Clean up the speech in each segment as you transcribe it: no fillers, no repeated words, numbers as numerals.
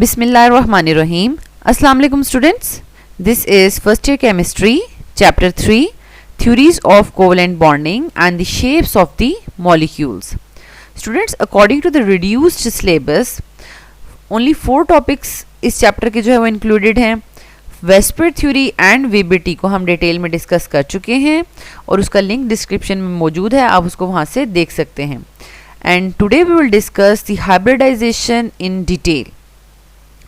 Bismillahirrahmanirrahim. Assalamu alaikum students. This is first year chemistry chapter 3 theories of covalent bonding and the shapes of the molecules. Students, according to the reduced syllabus only 4 topics इस chapter के जो है वो included हैं. VSEPR theory and VBT को हम detail में discuss कर चुके हैं और उसका लिंक डिस्क्रिप्शन में मौजूद है, आप उसको वहाँ से देख सकते हैं. And today we will discuss the hybridization in detail.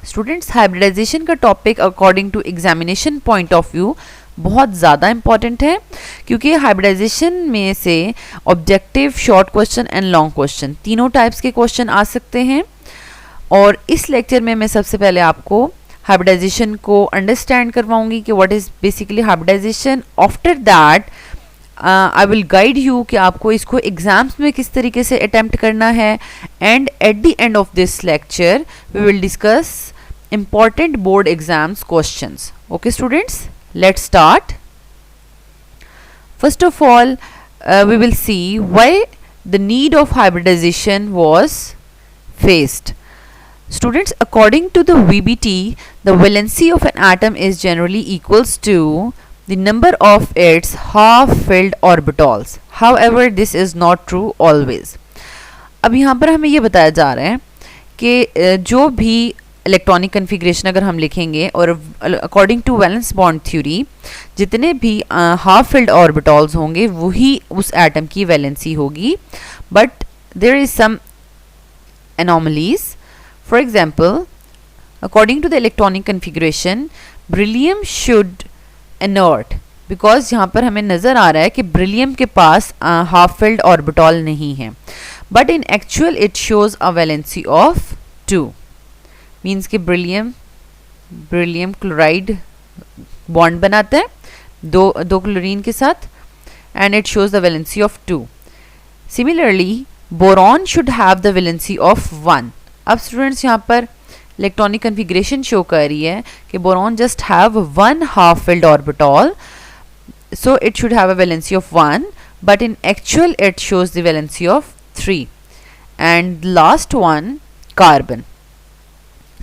Students, hybridization का topic according to examination point of view बहुत ज़्यादा इंपॉर्टेंट है, क्योंकि हाइब्रिडाइजेशन में से objective, short question and long question तीनों टाइप्स के क्वेश्चन आ सकते हैं. और इस लेक्चर में मैं सबसे पहले आपको हाइब्रिडाइजेशन को अंडरस्टैंड करवाऊंगी कि what is basically hybridization. After that I will guide you कि आपको इसको एग्जाम्स में किस तरीके से अटेम्प्ट करना है. And at the end of this lecture we will discuss important board exams questions. Okay students, let's start. First of all, we will see why the need of hybridization was faced. Students, according to the VBT, the valency of an atom is generally equals to the number of its half-filled orbitals. However, this is not true always. अब यहाँ पर हमें ये बताया जा रहा है कि जो भी इलेक्ट्रॉनिक कन्फिग्रेशन अगर हम लिखेंगे और according to valence bond theory जितने भी हाफ फिल्ड ऑर्बिटल्स होंगे वही उस एटम की वैलेंसी होगी. But there is some anomalies. For example, according to the electronic configuration beryllium should inert, because यहाँ पर हमें नज़र आ रहा है कि ब्रिलियम के पास हाफ फिल्ड ऑर्बिटल नहीं है. But in actual it shows a valency of 2. Means कि ब्रिलियम क्लोराइड बॉन्ड बनाता है दो क्लोरीन के साथ and it shows the valency of 2. Similarly boron should have the valency of 1. अब स्टूडेंट्स यहाँ पर इलेक्ट्रॉनिक कन्फिग्रेशन शो कर रही है कि boron just have 1 half filled orbital, so it should have a valency of 1, but in actual it shows the valency of 3. And last one, carbon.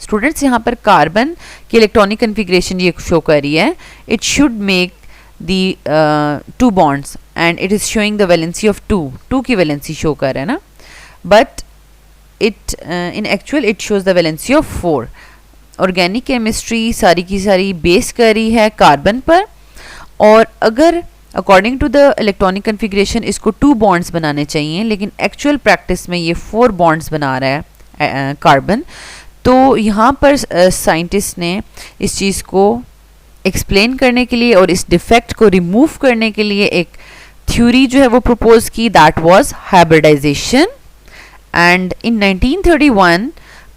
Students, यहाँ पर carbon की electronic configuration ये show कर रही है. It should make the 2 bonds and it is showing the valency of 2 की valency show कर रहा है ना, but it in actual it shows the valency of 4. Organic chemistry सारी की सारी बेस कर रही है कार्बन पर, और अगर according to the electronic configuration इसको 2 बॉन्ड्स बनाने चाहिए, लेकिन एक्चुअल प्रैक्टिस में ये 4 बॉन्ड्स बना रहा है कार्बन. तो यहाँ पर साइंटिस्ट ने इस चीज़ को एक्सप्लेन करने के लिए और इस डिफेक्ट को रिमूव करने के लिए एक थ्योरी जो है वो प्रपोज की, that was hybridization. And in 1931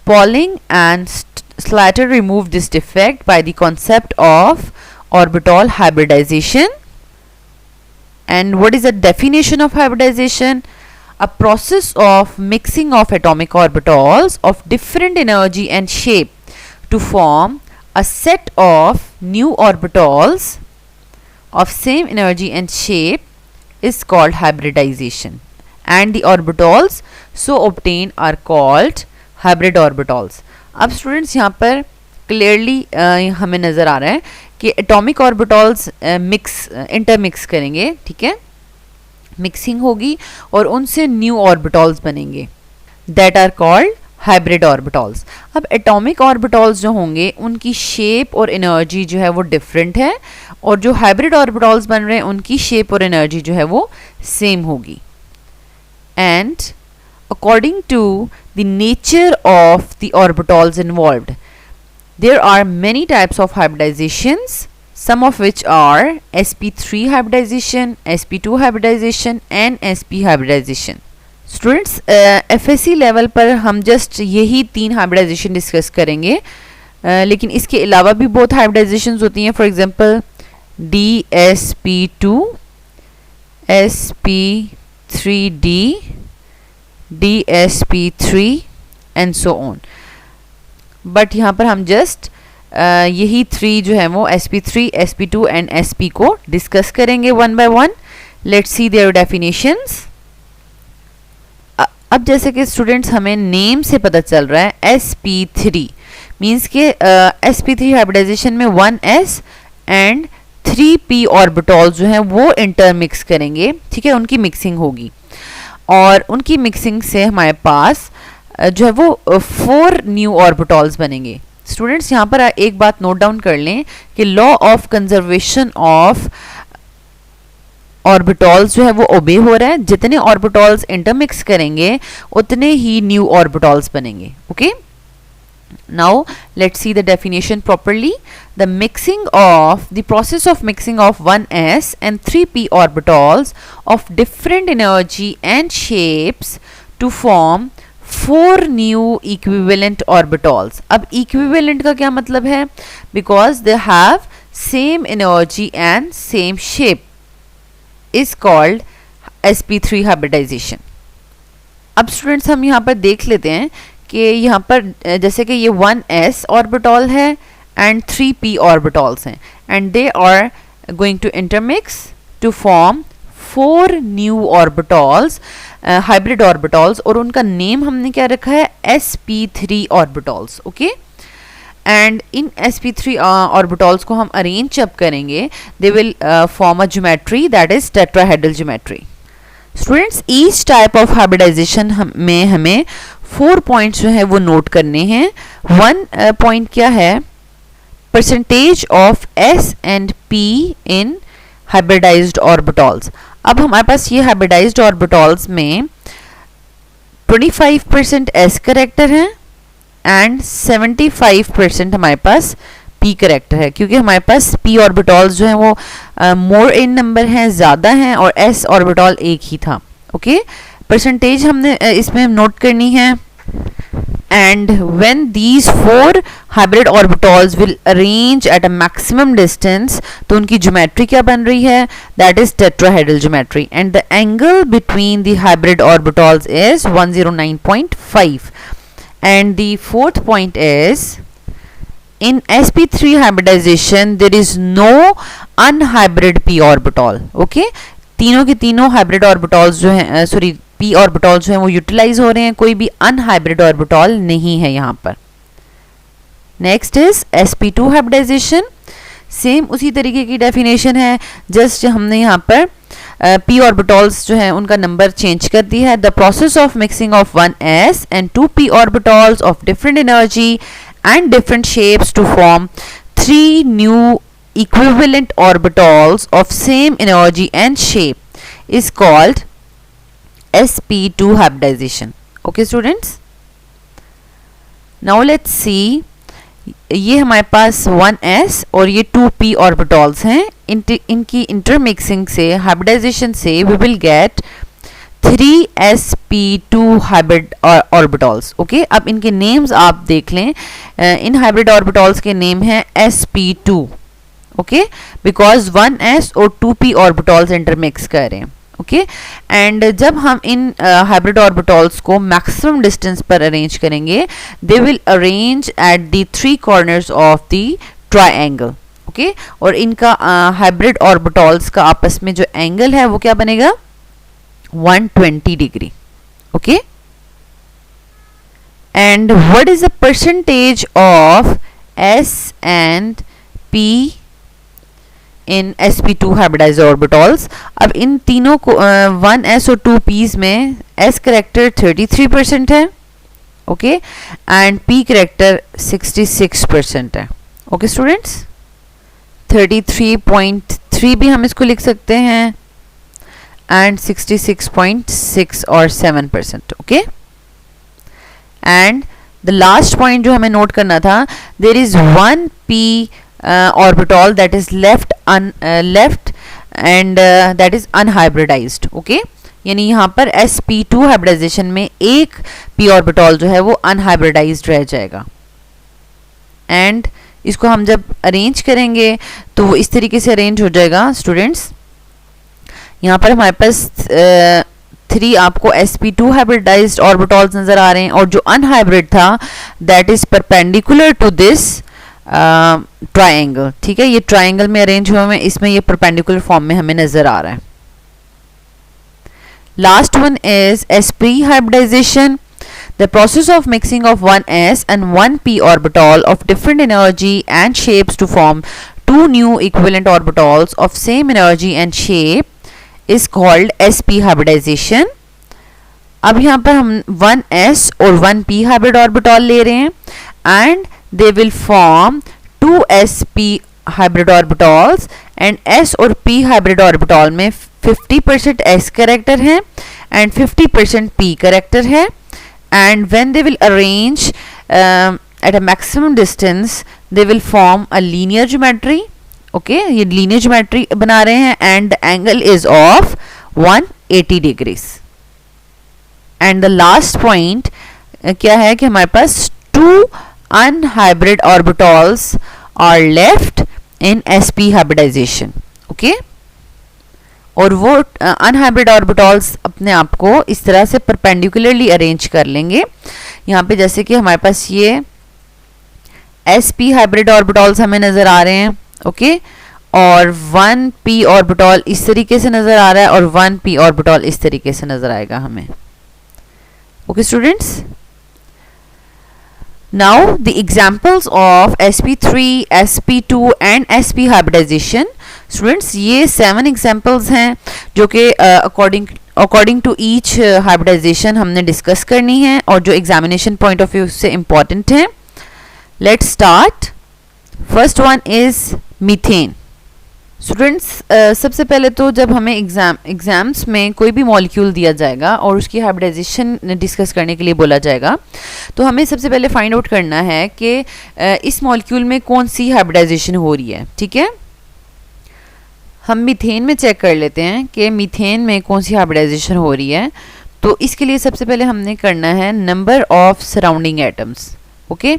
Pauling and Slater remove this defect by the concept of orbital hybridization. And what is the definition of hybridization? A process of mixing of atomic orbitals of different energy and shape to form a set of new orbitals of same energy and shape is called hybridization, and the orbitals so obtained are called hybrid orbitals. अब students यहाँ पर clearly हमें नज़र आ रहा है कि atomic orbitals intermix करेंगे, ठीक है, मिक्सिंग होगी और उनसे न्यू ऑर्बिटल्स बनेंगे, that are called hybrid orbitals. अब एटॉमिक ऑर्बिटल्स जो होंगे उनकी शेप और एनर्जी जो है वो डिफरेंट है, और जो हाइब्रिड ऑर्बिटल्स बन रहे हैं उनकी शेप और एनर्जी जो है वो सेम होगी. And according to the nature of the orbitals involved there are many types of hybridizations, some of which are sp3 hybridization, sp2 hybridization and sp hybridization. Students, FSC level पर हम just यही 3 hybridisation discuss करेंगे, लेकिन इसके अलावा भी बहुत हाइब्रिडाइजेशंस होती हैं. For example dsp2, sp3d, dsp3 and so on. But यहाँ पर हम जस्ट यही 3 जो है वो sp3, sp2 एंड sp को डिस्कस करेंगे one by one. Let's see their definitions. अब जैसे कि स्टूडेंट्स हमें नेम से पता चल रहा है sp3 मीन्स के sp3 हाइब्रिडाइजेशन में 1s एंड 3p ऑर्बिटॉल जो हैं वो इंटरमिक्स करेंगे, ठीक है, उनकी मिक्सिंग होगी और उनकी मिक्सिंग से हमारे पास जो है वो 4 न्यू ऑर्बिटॉल्स बनेंगे। स्टूडेंट्स यहाँ पर एक बात नोट डाउन कर लें कि लॉ ऑफ कंजर्वेशन ऑफ ऑर्बिटॉल्स जो है वो ओबे हो रहा है, जितने ऑर्बिटॉल्स इंटरमिक्स करेंगे उतने ही न्यू ऑर्बिटॉल्स बनेंगे। Okay, now let's see the definition properly. The process of mixing of 1s and 3p orbitals of different energy and shapes to form 4 new equivalent orbitals. अब equivalent का क्या मतलब है? Because they have same energy and same shape is called sp3 hybridization. अब students हम यहाँ पर देख लेते हैं कि यहाँ पर जैसे कि ये 1s ऑर्बिटॉल है एंड 3p ऑर्बिटॉल्स हैं and they are going to intermix to form 4 new orbitals, hybrid orbitals, और उनका नेम हमने क्या रखा है? sp3 ऑर्बिटॉल्स। Okay, and in sp3 ऑर्बिटॉल्स को हम अरेंज जब करेंगे they will form a geometry that is tetrahedral geometry. Students, each type of hybridization में हमें 4 पॉइंट्स जो है वो नोट करने हैं। 1 पॉइंट क्या है? Percentage of s and p in hybridized orbitals. अब हमारे पास ये हाइब्रिडाइज्ड ऑर्बिटॉल्स में 25% s करेक्टर है एंड 75% हमारे पास p करेक्टर है, क्योंकि हमारे पास p ऑर्बिटॉल्स जो हैं वो मोर इन नंबर हैं, ज़्यादा हैं, और s ऑर्बिटॉल एक ही था। ओके, परसेंटेज हमने इसमें नोट करनी है। And when these 4 hybrid orbitals will arrange at a maximum distance, तो उनकी ज्योमेट्री क्या बन रही है? That is tetrahedral geometry and the angle between the hybrid orbitals is 109.5। And the fourth point is in sp3 hybridization there is no unhybrid p orbital. okay, तीनों के तीनों hybrid ऑर्बिटॉल्स जो हैं p ऑर्बिटॉल्स जो हैं वो यूटिलाइज हो रहे हैं, कोई भी अनहाइब्रिड ऑर्बिटॉल नहीं है यहाँ पर। Next is sp2 hybridisation. Same उसी तरीके की डेफिनेशन है, जस्ट हमने यहाँ पर p ऑर्बिटॉल्स जो हैं उनका नंबर चेंज कर दिया है। The process of mixing of 1s and 2p orbitals of different energy and different shapes to form 3 new equivalent orbitals of same energy and shape is called sp2 hybridization. Okay students, now let's see, ये हमारे पास 1s और ये 2p ऑर्बिटॉल्स हैं, इनकी intermixing से, hybridisation से we will get 3sp2 hybrid orbitals. Okay, अब इनके नेम्स आप देख लें, इन हाइब्रिड ऑर्बिटॉल्स के नेम हैं sp2। ओके, बिकॉज 1s और 2p ऑर्बिटॉल्स इंटरमिक्स कर रहे हैं। ओके, एंड जब हम इन हाइब्रिड ऑर्बिटॉल्स को मैक्सिमम डिस्टेंस पर अरेंज करेंगे they will arrange at the 3 corners of the triangle. Okay, और इनका हाइब्रिड ऑर्बिटॉल्स का आपस में जो एंगल है वो क्या बनेगा? 120 degree. Okay, and what is the percentage of s and p in sp2 hybridized orbitals? अब इन तीनों को 1s और 2p's में s करेक्टर 33% है, ओके, एंड p करेक्टर 66% है। ओके स्टूडेंट्स, 33.3 भी हम इसको लिख सकते हैं and 66.6 or 7%. okay, and the last point जो हमें नोट करना था, there is 1p orbital that is left and that is unhybridized. okay, यानी यहाँ पर sp2 हाइब्रिडाइजेशन में एक p ऑर्बिटॉल जो है वो अनहाइब्रिडाइज्ड रह जाएगा, एंड इसको हम जब अरेंज करेंगे तो वो इस तरीके से अरेंज हो जाएगा। स्टूडेंट्स, यहाँ पर हमारे पास 3 आपको sp2 हाइब्रिडाइज्ड ऑर्बिटॉल्स नजर आ रहे हैं, और जो अनहाइब्रिड था that is perpendicular to this triangle. ठीक है, ये ट्रायंगल में अरेंज हुए हैं, इसमें ये परपेंडिकुलर फॉर्म में हमें नजर आ रहा है। Last one is sp hybridization. The process of mixing of one s and one p orbital of different energy and shapes to form two new equivalent orbitals of same energy and shape is called sp hybridization. अब यहाँ पर हम 1s और 1p hybrid orbital ले रहे हैं and they will form 2sp hybrid orbitals and s और p hybrid orbital में 50% s character है and 50% p character है, and when they will arrange at a maximum distance they will form a linear geometry. Okay, ये linear geometry बना रहे हैं and the angle is of 180 degrees. And the last point क्या है कि हमारे पास two unhybrid orbitals are left in sp hybridization. Okay, और वो अनहाइब्रिड ऑर्बिटल्स अपने आप को इस तरह से परपेंडिकुलरली अरेंज कर लेंगे. यहाँ पे जैसे कि हमारे पास ये sp हाइब्रिड ऑर्बिटल्स हमें नज़र आ रहे हैं. ओके, और 1p ऑर्बिटल इस तरीके से नज़र आ रहा है और 1p ऑर्बिटल इस तरीके से नज़र आएगा हमें. Okay students, now the examples of sp3, sp2 and sp hybridization. Students ये 7 एग्जाम्पल्स हैं जो कि अकॉर्डिंग टू ईच हाइब्रिडाइजेशन हमने डिस्कस करनी है और जो एग्जामिनेशन पॉइंट ऑफ व्यू से इम्पॉर्टेंट है. Let's start. First one is methane. Students सबसे पहले तो जब हमें एग्जाम्स में कोई भी मॉलिक्यूल दिया जाएगा और उसकी हाइब्रिडाइजेशन डिस्कस करने के लिए बोला जाएगा तो हमें सबसे पहले फाइंड आउट करना है कि इस मॉलिक्यूल में कौन सी हाइब्रिडाइजेशन हो रही है. ठीक है, हम मीथेन में चेक कर लेते हैं कि मीथेन में कौन सी हाइब्रिडाइजेशन हो रही है. तो इसके लिए सबसे पहले हमने करना है number of surrounding atoms. Okay,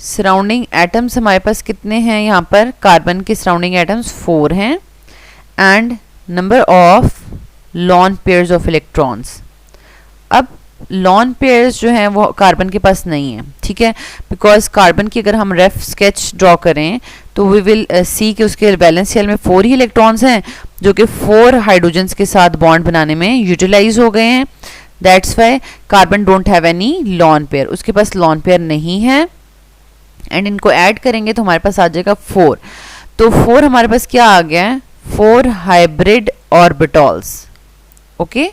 surrounding atoms हमारे पास कितने हैं, यहाँ पर कार्बन के सराउंडिंग एटम्स 4 हैं and number of lawn pairs of electrons. अब लॉन पेयर्स जो हैं वो कार्बन के पास नहीं है. ठीक है, बिकॉज कार्बन की अगर हम रेफ स्केच ड्रॉ करें तो वी विल सी कि उसके बैलेंस शेल में 4 ही इलेक्ट्रॉन्स हैं जो कि 4 हाइड्रोजन्स के साथ बॉन्ड बनाने में यूटिलाइज हो गए हैं. That's Y carbon don't have any lone pair, उसके पास लॉन पेयर नहीं है. एंड इनको ऐड करेंगे तो हमारे पास आ जाएगा 4. तो 4 हमारे पास क्या आ गया है, 4 हाइब्रिड ऑर्बिटल्स. ओके,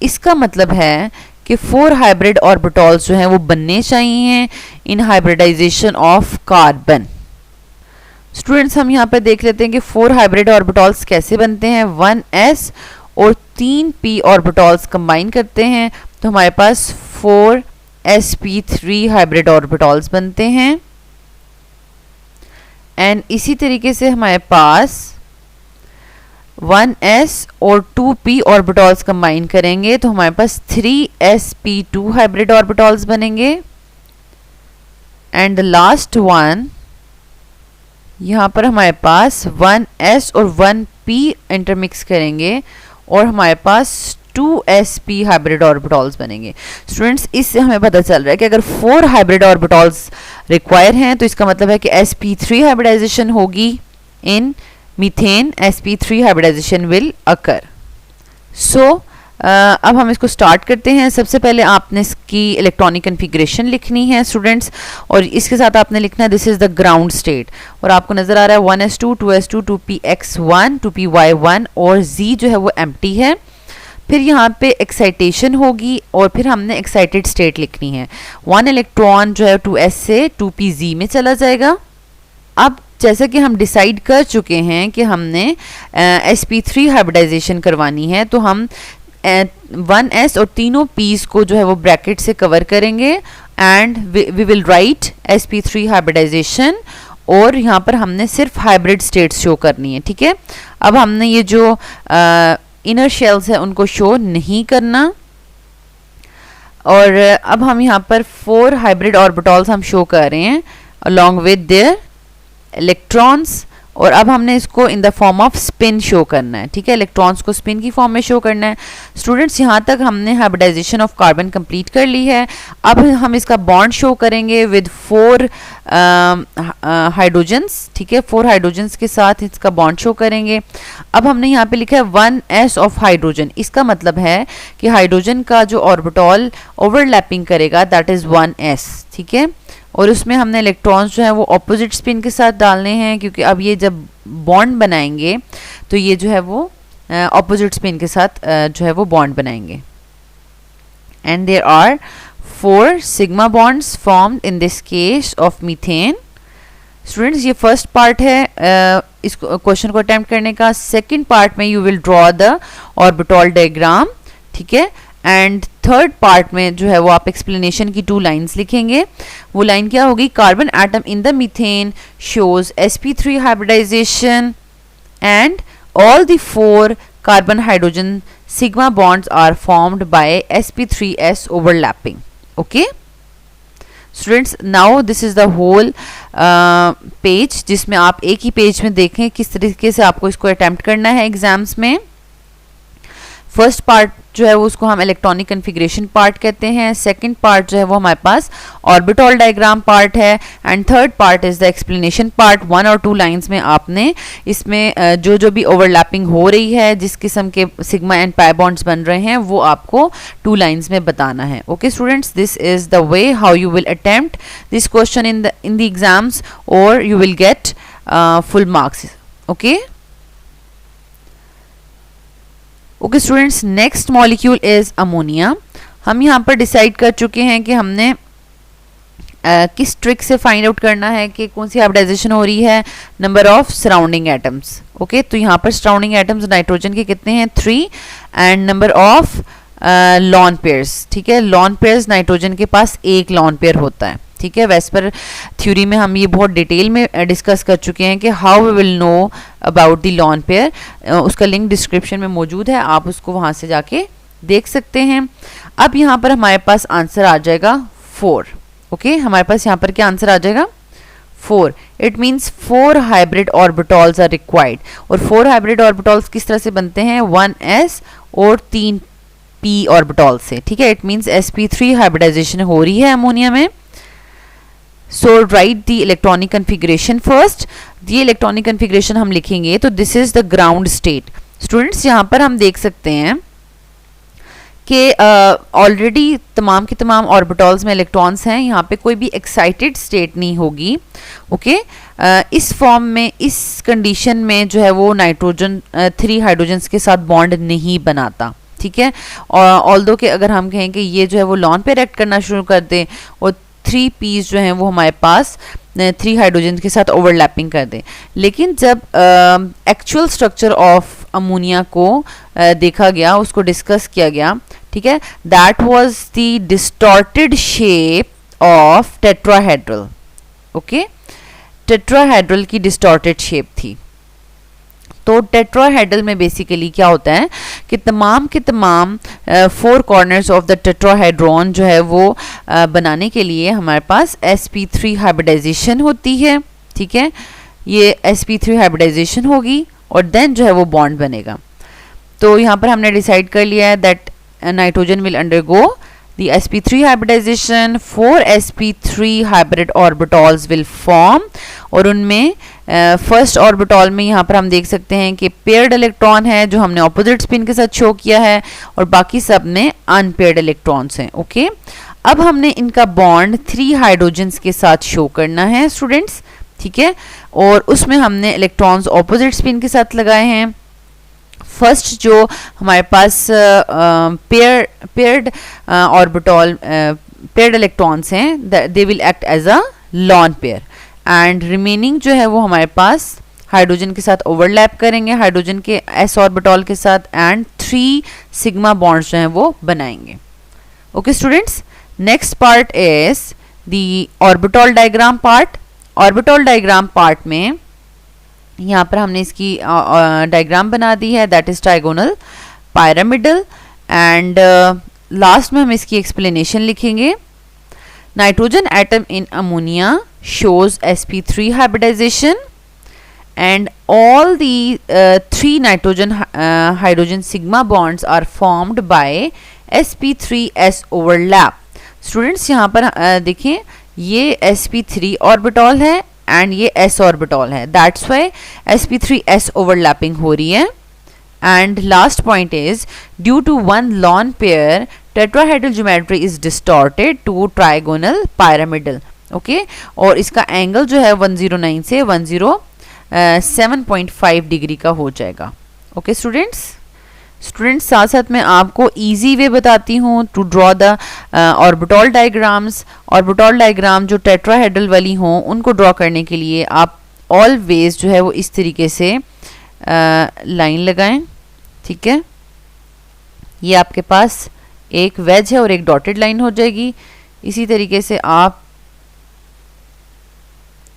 इसका मतलब है कि 4 हाइब्रिड ऑर्बिटल्स जो हैं वो बनने चाहिए इन हाइब्रिडाइजेशन ऑफ कार्बन. स्टूडेंट्स हम यहाँ पे देख लेते हैं कि 4 हाइब्रिड ऑर्बिटल्स कैसे बनते हैं. 1s और 3p ऑर्बिटल्स कंबाइन करते हैं तो हमारे पास 4sp3 हाइब्रिड ऑर्बिटल्स बनते हैं. एंड इसी तरीके से हमारे पास 1s और 2p ऑर्बिटल्स कंबाइन करेंगे तो हमारे पास 3sp2 हाइब्रिड ऑर्बिटल्स बनेंगे. एंड द लास्ट वन यहाँ पर हमारे पास 1s और 1p इंटरमिक्स करेंगे और हमारे पास 2sp हाइब्रिड ऑर्बिटल्स बनेंगे. स्टूडेंट्स इससे हमें पता चल रहा है कि अगर 4 हाइब्रिड ऑर्बिटल्स रिक्वायर हैं तो इसका मतलब है कि sp3 हाइब्रिडाइजेशन होगी in methane. sp3 hybridization will occur. So अब हम इसको स्टार्ट करते हैं. सबसे पहले आपने इसकी इलेक्ट्रॉनिक कन्फिग्रेशन लिखनी है स्टूडेंट्स और इसके साथ आपने लिखना है this is the ground state. और आपको नज़र आ रहा है 1s2, 2s2, 2px1, 2py1 और z जो है वो एम्प्टी है. फिर यहाँ पे एक्साइटेशन होगी और फिर हमने एक्साइटेड स्टेट लिखनी है. 1 इलेक्ट्रॉन जो है 2s से 2pz में चला जाएगा. अब जैसा कि हम डिसाइड कर चुके हैं कि हमने sp3 हाइब्रिडाइजेशन करवानी है तो हम 1s और तीनों p's को जो है वो ब्रैकेट से कवर करेंगे and we will write sp3 hybridization और यहाँ पर हमने सिर्फ हाइब्रिड स्टेट्स शो करनी है. ठीक है, अब हमने ये जो इनर शेल्स है उनको शो नहीं करना. और अब हम यहाँ पर 4 हाइब्रिड ऑर्बिटल्स हम शो कर रहे हैं अलॉन्ग विद देयर इलेक्ट्रॉन्स और अब हमने इसको in the form off spin show करना है, ठीक है, इलेक्ट्रॉन्स को स्पिन की फॉर्म में शो करना है। स्टूडेंट्स यहाँ तक हमने हाइब्रिडाइजेशन ऑफ कार्बन कंप्लीट कर ली है। अब हम इसका बॉन्ड शो करेंगे विद 4 हाइड्रोजन्स, ठीक है, 4 हाइड्रोजन्स के साथ इसका बॉन्ड शो करेंगे। अब हमने यहाँ पे लिखा है 1s ऑफ हाइड्रोजन, इसका मतलब है कि हाइड्रोजन का जो ऑर्बिटल ओवरलैपिंग करेगा दैट इज 1s, ठीक है, और उसमें हमने इलेक्ट्रॉन्स जो है वो ऑपोजिट स्पिन के साथ डालने हैं, क्योंकि अब ये जब बॉन्ड बनाएंगे तो ये जो है वो ऑपोजिट स्पिन के साथ जो है वो बॉन्ड बनाएंगे। And there are 4 sigma bonds formed in this case of methane. Students ये फर्स्ट पार्ट है इस क्वेश्चन को अटेम्प्ट करने का। सेकंड पार्ट में you will draw the orbital diagram, ठीक है, एंड थर्ड पार्ट में जो है वो आप एक्सप्लेनेशन की 2 लाइंस लिखेंगे। वो लाइन क्या होगी, carbon atom in the methane shows sp3 hybridization and all the 4 carbon hydrogen sigma bonds are formed by sp3s overlapping. Okay students, now this is the whole page, जिसमें आप एक ही page में देखें किस तरीके से आपको इसको अटेम्प्ट करना है एग्जाम्स में। फर्स्ट पार्ट जो है वो उसको हम इलेक्ट्रॉनिक कन्फिग्रेशन पार्ट कहते हैं, सेकंड पार्ट जो है वो हमारे पास ऑर्बिटल डायग्राम पार्ट है, and third part is the explanation part. 1 और 2 लाइंस में आपने इसमें जो जो भी ओवरलैपिंग हो रही है, जिस किस्म के सिग्मा एंड पाई बॉन्ड्स बन रहे हैं, वो आपको 2 लाइंस में बताना है। Okay students, this is the way how you will attempt this question in the exams और you will get full marks. Okay okay students, next molecule is ammonia. हम यहाँ पर डिसाइड कर चुके हैं कि हमने किस ट्रिक से फाइंड आउट करना है कि कौन सी हाइब्रिडाइजेशन हो रही है, number of surrounding atoms. Okay, तो यहाँ पर सराउंडिंग एटम्स नाइट्रोजन के कितने हैं, 3, and number of lawn pairs, ठीक है, लॉन पेयर्स नाइट्रोजन के पास 1 लॉन पेयर होता है, ठीक है। वेस्पर थ्योरी में हम ये बहुत डिटेल में डिस्कस कर चुके हैं कि how we will know about the lone pair, उसका लिंक डिस्क्रिप्शन में मौजूद है, आप उसको वहाँ से जाके देख सकते हैं। अब यहाँ पर हमारे पास आंसर आ जाएगा 4। ओके, हमारे पास यहाँ पर क्या आंसर आ जाएगा, 4। It means 4 hybrid orbitals are required. और 4 हाइब्रिड ऑर्बिटल्स किस तरह से बनते हैं, 1s और 3 p ऑर्बिटल से, ठीक है। इट मीन्स sp3 हाइब्रिडाइजेशन हो रही है अमोनिया में। So write the electronic configuration first. ये इलेक्ट्रॉनिक कन्फिग्रेशन हम लिखेंगे तो this is the ground state. Students यहाँ पर हम देख सकते हैं कि ऑलरेडी तमाम के तमाम ऑर्बिटल्स में इलेक्ट्रॉन्स हैं, यहाँ पे कोई भी एक्साइटेड स्टेट नहीं होगी। ओके, इस फॉर्म में, इस कंडीशन में जो है वो नाइट्रोजन 3 हाइड्रोजन्स के साथ बॉन्ड नहीं बनाता, ठीक है। और ऑल्दो कि अगर हम कहें कि ये जो है वो लॉन पे रिएक्ट करना शुरू कर दें और 3 पीस जो हैं वो हमारे पास 3 हाइड्रोजन के साथ ओवरलैपिंग कर दें, लेकिन जब एक्चुअल स्ट्रक्चर ऑफ अमोनिया को देखा गया, उसको डिस्कस किया गया, ठीक है, that was the distorted shape of tetrahedral. Okay, tetrahedral की डिस्टॉर्टेड शेप थी। तो टेट्राहेड्रल में बेसिकली क्या होता है कि तमाम के तमाम 4 कॉर्नर्स ऑफ द टेट्राहेड्रॉन जो है वो बनाने के लिए हमारे पास sp3 हाइब्रिडाइजेशन होती है, ठीक है। ये sp3 हाइब्रिडाइजेशन होगी और देन जो है वो बॉन्ड बनेगा। तो यहाँ पर हमने डिसाइड कर लिया है that nitrogen will undergo the sp3 hybridization, 4 sp3 hybrid orbitals will form और उनमें फर्स्ट ऑर्बिटल में यहाँ पर हम देख सकते हैं कि पेयर्ड इलेक्ट्रॉन है जो हमने ऑपोजिट स्पिन के साथ शो किया है और बाकी सब में अनपेयर्ड इलेक्ट्रॉन्स हैं। ओके, अब हमने इनका बॉन्ड 3 हाइड्रोजन्स के साथ शो करना है स्टूडेंट्स, ठीक है, और उसमें हमने इलेक्ट्रॉन्स ऑपोजिट स्पिन के साथ लगाए हैं। फर्स्ट जो हमारे पास पेयर्ड ऑर्बिटल पेयर्ड इलेक्ट्रॉन्स हैं, they will act as a lone pair, and remaining जो है वो हमारे पास हाइड्रोजन के साथ ओवरलैप करेंगे, हाइड्रोजन के s ऑर्बिटल के साथ, एंड 3 सिग्मा बॉन्ड्स जो हैं वो बनाएंगे। Okay students, next part is the orbital diagram part. Orbital diagram part में यहाँ पर हमने इसकी डायग्राम बना दी है, that is trigonal pyramidal, and last में हम इसकी एक्सप्लेनेशन लिखेंगे। Nitrogen atom in ammonia shows sp3 hybridization and all the three nitrogen hydrogen sigma bonds are formed by sp3s overlap. Students यहाँ पर देखिए ये sp3 ऑर्बिटॉल है एंड ये s ऑर्बिटॉल है, दैट्स वाई sp3s ओवरलैपिंग हो रही है. And last point is due to one lone pair tetrahedral geometry is distorted to trigonal pyramidal. Okay और इसका एंगल जो है 109 से 107.5 डिग्री का हो जाएगा. ओके स्टूडेंट्स साथ साथ मैं आपको इजी वे बताती हूँ to draw the orbital diagrams. Orbital diagram जो टेट्राहेड्रल वाली हों उनको ड्रॉ करने के लिए आप ऑलवेज जो है वो इस तरीके से लाइन लगाएं. ठीक है, ये आपके पास एक वेज है और एक डॉटेड लाइन हो जाएगी. इसी तरीके से आप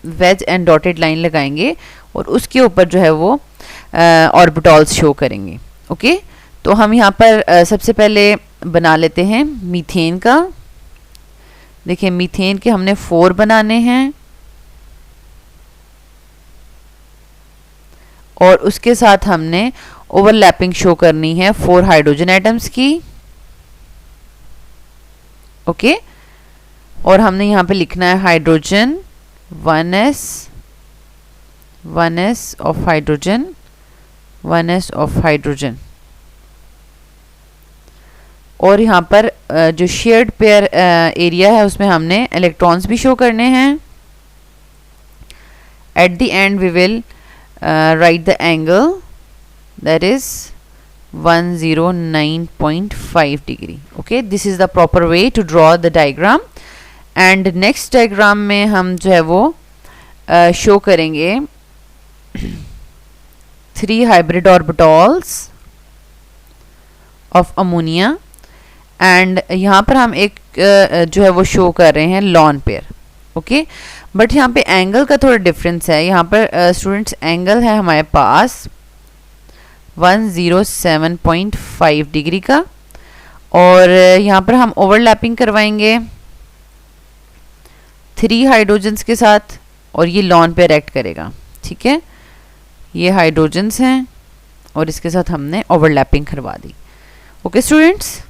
वेज एंड डॉटेड लाइन लगाएंगे और उसके ऊपर जो है वो ऑर्बिटॉल्स शो करेंगे. ओके तो हम यहाँ पर सबसे पहले बना लेते हैं मीथेन का. देखिए मीथेन के हमने 4 बनाने हैं और उसके साथ हमने ओवरलैपिंग शो करनी है 4 हाइड्रोजन एटम्स की. ओके और हमने यहाँ पे लिखना है hydrogen 1s of hydrogen 1s of hydrogen. और यहाँ पर जो शेयर्ड पेयर एरिया है उसमें हमने इलेक्ट्रॉन्स भी शो करने हैं. At the end we will write the angle that is 109.5 degree. Okay, this is the proper way to draw the diagram. And next diagram में हम जो है वो show करेंगे 3 hybrid orbitals of ammonia. And यहाँ पर हम एक जो है वो show कर रहे हैं lone pair. ओके बट यहाँ पे एंगल का थोड़ा डिफरेंस है. यहाँ पर स्टूडेंट्स एंगल है हमारे पास 107.5 डिग्री का और यहाँ पर हम ओवरलैपिंग करवाएंगे 3 हाइड्रोजन्स के साथ और ये लॉन पे एक्ट करेगा. ठीक है, ये हाइड्रोजन्स हैं और इसके साथ हमने ओवरलैपिंग करवा दी. Okay students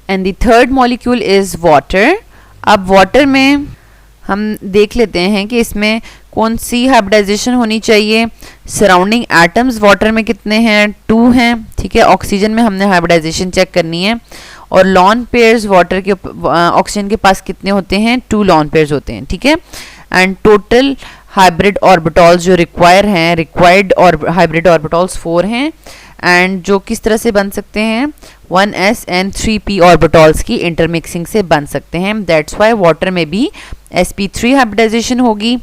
and the third molecule is water. अब वाटर में हम देख लेते हैं कि इसमें कौन सी हाइब्रिडाइजेशन होनी चाहिए. सराउंडिंग एटम्स वाटर में कितने हैं, 2 हैं. ठीक है, ऑक्सीजन में हमने हाइब्रिडाइजेशन चेक करनी है. और लॉन पेयर्स वाटर के ऑक्सीजन के पास कितने होते हैं, 2 लॉन पेयर्स होते हैं. ठीक है, एंड टोटल हाइब्रिड ऑर्बिटॉल्स जो रिक्वायर्ड और हाइब्रिड ऑर्बिटॉल्स 4 हैं. एंड जो किस तरह से बन सकते हैं, 1s एंड 3p ऑर्बिटॉल्स की इंटरमिक्सिंग से बन सकते हैं. दैट्स वाई वाटर में भी sp3 हाइब्रिडाइजेशन होगी.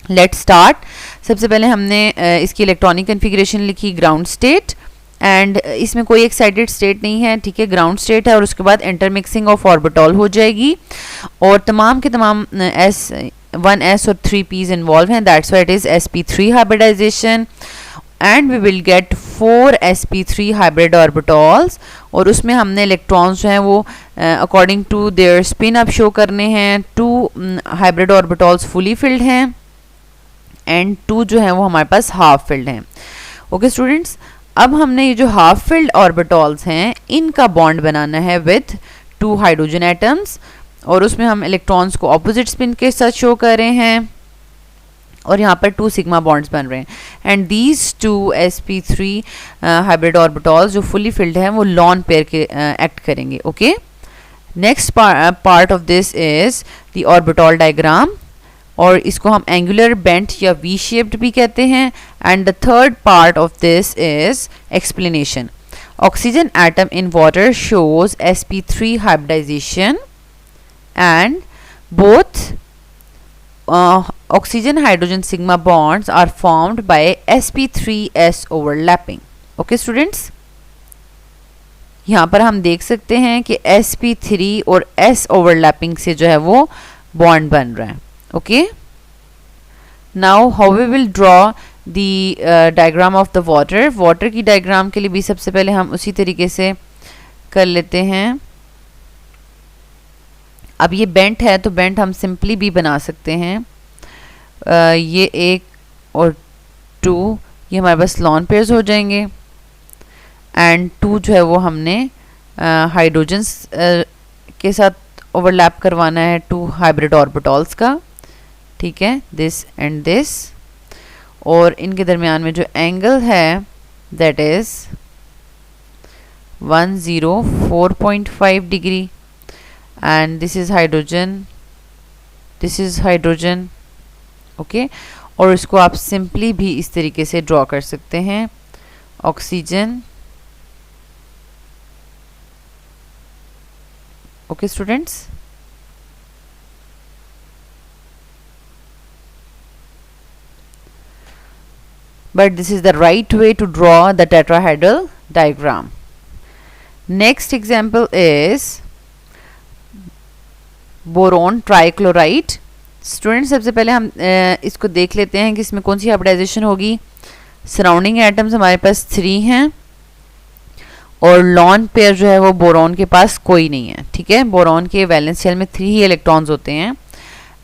Let's start. सबसे पहले हमने इसकी इलेक्ट्रॉनिक कन्फिग्रेशन लिखी ग्राउंड स्टेट एंड इसमें कोई एक्साइटेड स्टेट नहीं है. ठीक है, ग्राउंड स्टेट है और उसके बाद इंटरमिक्सिंग ऑफ ऑर्बिटॉल हो जाएगी और तमाम के तमाम 1s और 3p's इन्वॉल्व हैं. That's why it is sp3 hybridization and we will get 4 sp3 hybrid orbitals और उसमें हमने इलेक्ट्रॉन्स जो हैं वो according to their spin up show करने हैं. 2 हाइब्रिड ऑर्बिटॉल्स फुली फिल्ड हैं एंड 2 जो हैं वो हमारे पास हाफ फिल्ड हैं. ओके स्टूडेंट्स, अब हमने ये जो हाफ फिल्ड ऑर्बिटॉल्स हैं इनका बॉन्ड बनाना है विथ 2 हाइड्रोजन एटम्स और उसमें हम इलेक्ट्रॉन्स को ऑपोजिट स्पिन के साथ शो कर रहे हैं और यहाँ पर 2 सिग्मा बॉन्ड्स बन रहे हैं. एंड दीज 2 sp3 हाइब्रिड ऑर्बिटॉल्स जो फुली फिल्ड हैं वो लॉन पेयर के एक्ट करेंगे. Okay, next part of this is the orbital diagram और इसको हम एंगुलर बेंट या वी शेप्ड भी कहते हैं. And the third part of this is explanation. Oxygen atom in water shows sp3 hybridization and both oxygen hydrogen sigma bonds are formed by sp3s overlapping. okay students, यहाँ पर हम देख सकते हैं कि sp3 और s overlapping से जो है वो बॉन्ड बन रहा है. okay, now how we will draw the diagram of the water. Water की डायग्राम के लिए भी सबसे पहले हम उसी तरीके से कर लेते हैं. अब ये बेंट है तो बेंट हम सिंपली भी बना सकते हैं. ये 1 और 2 ये हमारे पास लॉन पेयर्स हो जाएंगे, एंड 2 जो है वो हमने हाइड्रोजन्स के साथ ओवरलैप करवाना है 2 हाइब्रिड ऑर्बिटल्स का, ठीक है, दिस एंड दिस, और इनके दरमियान में जो एंगल है that is 104.5 degree, and this is hydrogen, okay. और इसको आप सिंपली भी इस तरीके से ड्रॉ कर सकते हैं, oxygen, okay students. But this is the right way to draw the tetrahedral diagram. Next example is boron trichloride. Student सबसे पहले हम इसको देख लेते हैं कि इसमें कौन सी हाइब्रिडाइजेशन होगी। सराउंडिंग एटम्स हमारे पास 3 हैं और लॉन पेयर जो है वो बोरॉन के पास कोई नहीं है, ठीक है। बोरॉन के वैलेंस शेल में 3 ही इलेक्ट्रॉन्स होते हैं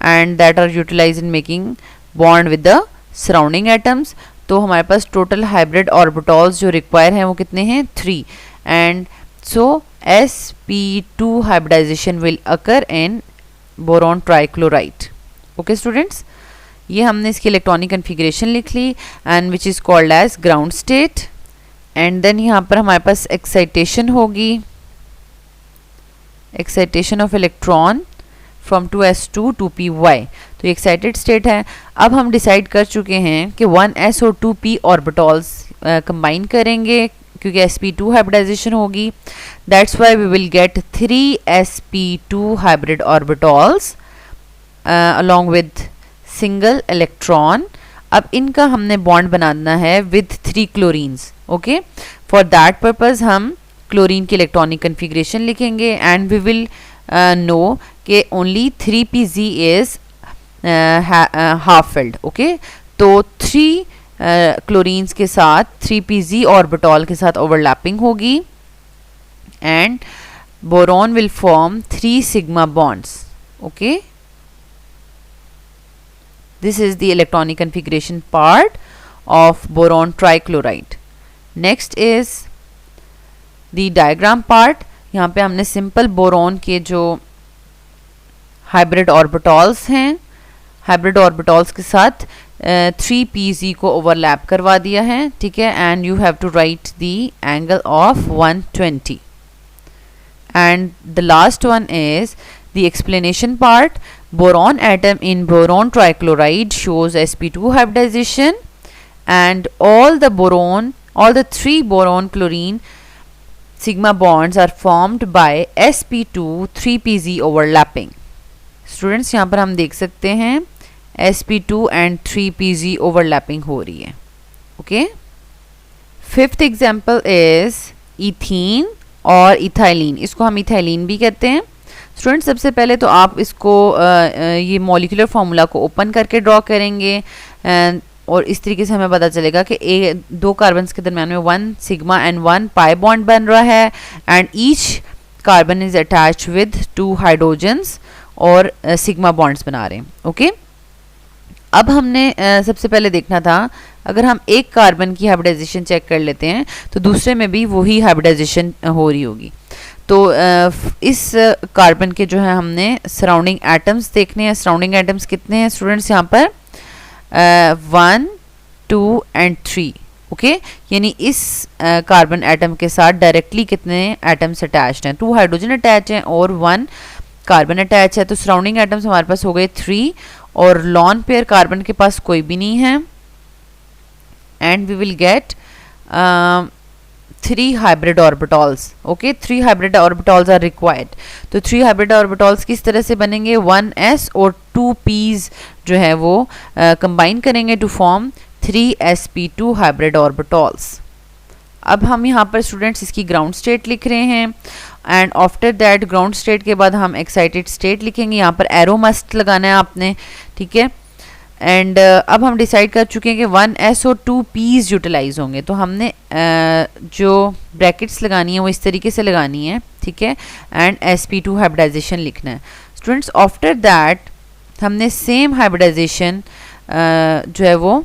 and that are utilize in making bond with the surrounding atoms. तो हमारे पास टोटल हाइब्रिड ऑर्बिटल्स जो रिक्वायर हैं वो कितने हैं, 3, and so sp2 hybridization will occur in boron trichloride. Okay students, ये हमने इसकी इलेक्ट्रॉनिक कन्फिग्रेशन लिख ली and which is called as ground state, and then यहाँ पर हमारे पास एक्साइटेशन होगी, excitation of electron from 2s2 to py, तो ये एक्साइटेड स्टेट है। अब हम डिसाइड कर चुके हैं कि 1s और 2p ऑर्बिटल्स कंबाइन करेंगे क्योंकि sp2 हाइब्रिडाइजेशन होगी, that's why we will get 3 sp2 hybrid orbitals along with single electron. अब इनका हमने बॉन्ड बनाना है with 3 chlorines, okay. For that purpose हम क्लोरीन की इलेक्ट्रॉनिक कन्फिग्रेशन लिखेंगे एंड वी विल नो कि only 3pz is half filled, okay. तो 3 क्लोरीन्स के साथ 3pz ऑर्बिटल के साथ ओवरलैपिंग होगी and boron will form 3 sigma bonds, okay. This is the electronic configuration part of boron trichloride. Next is the diagram part. यहाँ पे हमने simple boron के जो हाइब्रिड ऑर्बिटल्स हैं, हाइब्रिड ऑर्बिटल्स के साथ 3pz को ओवरलैप करवा दिया है, ठीक है, and you have to write the angle of 120, and the last one is the explanation part. Boron atom in boron trichloride shows sp2 hybridization and all the 3 boron chlorine sigma bonds are formed by sp2 3pz overlapping. Students यहाँ पर हम देख सकते हैं sp2 and 3pz overlapping हो रही है, okay. Fifth example is ethene और इथाइलिन, इसको हम इथाइलिन भी कहते हैं। स्टूडेंट सबसे पहले तो आप इसको ये मॉलिक्यूलर फार्मूला को ओपन करके ड्रॉ करेंगे और इस तरीके से हमें पता चलेगा कि 2 कार्बन्स के दरम्यान में 1 सिग्मा एंड 1 पाई बॉन्ड बन रहा है and each carbon is attached with 2 hydrogens और सिग्मा बॉन्ड्स बना रहे हैं, ओके। अब हमने सबसे पहले देखना था अगर हम एक कार्बन की हाइब्रिडाइजेशन चेक कर लेते हैं तो दूसरे में भी वही हाइब्रिडाइजेशन हो रही होगी। तो इस कार्बन के जो है हमने सराउंडिंग एटम्स देखने हैं। सराउंडिंग एटम्स कितने हैं स्टूडेंट्स यहाँ पर 1 2 एंड 3, ओके। यानी इस कार्बन एटम के साथ डायरेक्टली कितने एटम्स अटैच्ड हैं, 2 हाइड्रोजन अटैच हैं और 1 कार्बन अटैच है। तो सराउंडिंग एटम्स हमारे पास हो गए 3 और लॉन पेयर कार्बन के पास कोई भी नहीं है and we will get 3 hybrid orbitals, okay. 3 hybrid orbitals are required. तो 3 hybrid orbitals किस तरह से बनेंगे, 1s और 2p's जो है वो कंबाइन करेंगे to form 3sp2 hybrid orbitals. अब हम यहाँ पर स्टूडेंट्स इसकी ग्राउंड स्टेट लिख रहे हैं and after that ground state के बाद हम एक्साइटेड स्टेट लिखेंगे। यहाँ पर एरो मस्ट लगाना है आपने, ठीक है। एंड अब हम डिसाइड कर चुके हैं कि 1s और 2p's यूटिलाइज होंगे, तो हमने जो ब्रैकेट्स लगानी है वो इस तरीके से लगानी है, ठीक है, एंड sp2 हाइब्रिडाइजेशन लिखना है। स्टूडेंट्स आफ्टर दैट हमने सेम हाइब्रिडाइजेशन जो है वो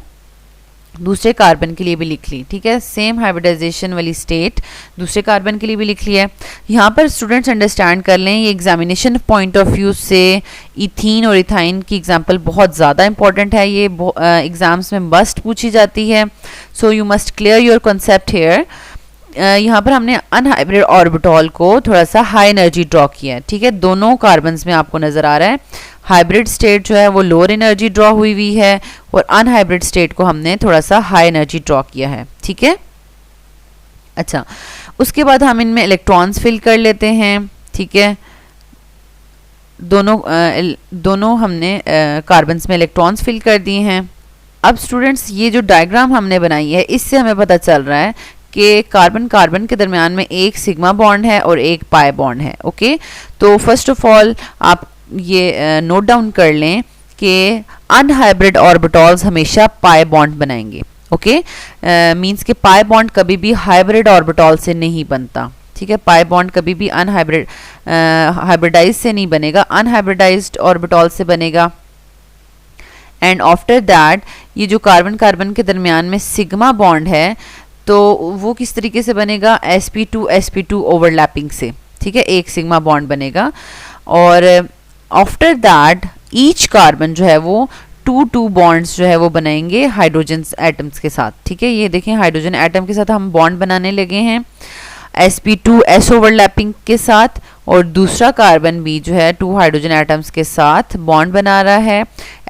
दूसरे कार्बन के लिए भी लिख ली, ठीक है, सेम हाइब्रिडाइजेशन वाली स्टेट दूसरे कार्बन के लिए भी लिख लिया है। यहाँ पर स्टूडेंट्स अंडरस्टैंड कर लें, ये एग्जामिनेशन पॉइंट ऑफ व्यू से इथीन और इथाइन की एग्जांपल बहुत ज़्यादा इंपॉर्टेंट है, ये एग्ज़ाम्स में मस्ट पूछी जाती है, so you must clear your concept here. यहाँ पर हमने अनहाइब्रिड ऑर्बिटॉल को थोड़ा सा हाई एनर्जी ड्रॉ किया है, ठीक है, दोनों कार्बन्स में आपको नज़र आ रहा है हाइब्रिड स्टेट जो है वो लोअर एनर्जी ड्रॉ हुई है और अनहाइब्रिड स्टेट को हमने थोड़ा सा हाई एनर्जी ड्रॉ किया है, ठीक है। अच्छा, उसके बाद हम इनमें इलेक्ट्रॉन्स फिल कर लेते हैं, ठीक है, दोनों हमने कार्बन्स में इलेक्ट्रॉन्स फिल कर दिए हैं। अब स्टूडेंट्स ये जो डायग्राम हमने बनाई है इससे हमें पता चल रहा है कि कार्बन कार्बन के दरमियान में एक सिग्मा बॉन्ड है और एक पाई बॉन्ड है, ओके। तो फर्स्ट ऑफ ऑल आप ये नोट डाउन कर लें कि अनहाइब्रिड ऑर्बिटॉल्स हमेशा पाई बॉन्ड बनाएंगे, ओके, मींस कि पाई बॉन्ड कभी भी हाइब्रिड ऑर्बिटॉल से नहीं बनता, ठीक है, पाई बॉन्ड कभी भी हाइब्रिडाइज से नहीं बनेगा, अनहाइब्रिडाइज्ड ऑर्बिटॉल से बनेगा। एंड आफ्टर दैट ये जो कार्बन कार्बन के दरमियान में सिग्मा बॉन्ड है तो वो किस तरीके से बनेगा, sp2 ओवरलैपिंग से, ठीक है, एक सिग्मा बॉन्ड बनेगा। और आफ्टर दैट ईच कार्बन जो है वो 2 बॉन्ड्स जो है वो बनाएंगे हाइड्रोजन एटम्स के साथ, ठीक है, ये देखें हाइड्रोजन एटम के साथ हम बॉन्ड बनाने लगे हैं sp2s ओवरलैपिंग के साथ, और दूसरा कार्बन भी जो है 2 हाइड्रोजन एटम्स के साथ बॉन्ड बना रहा है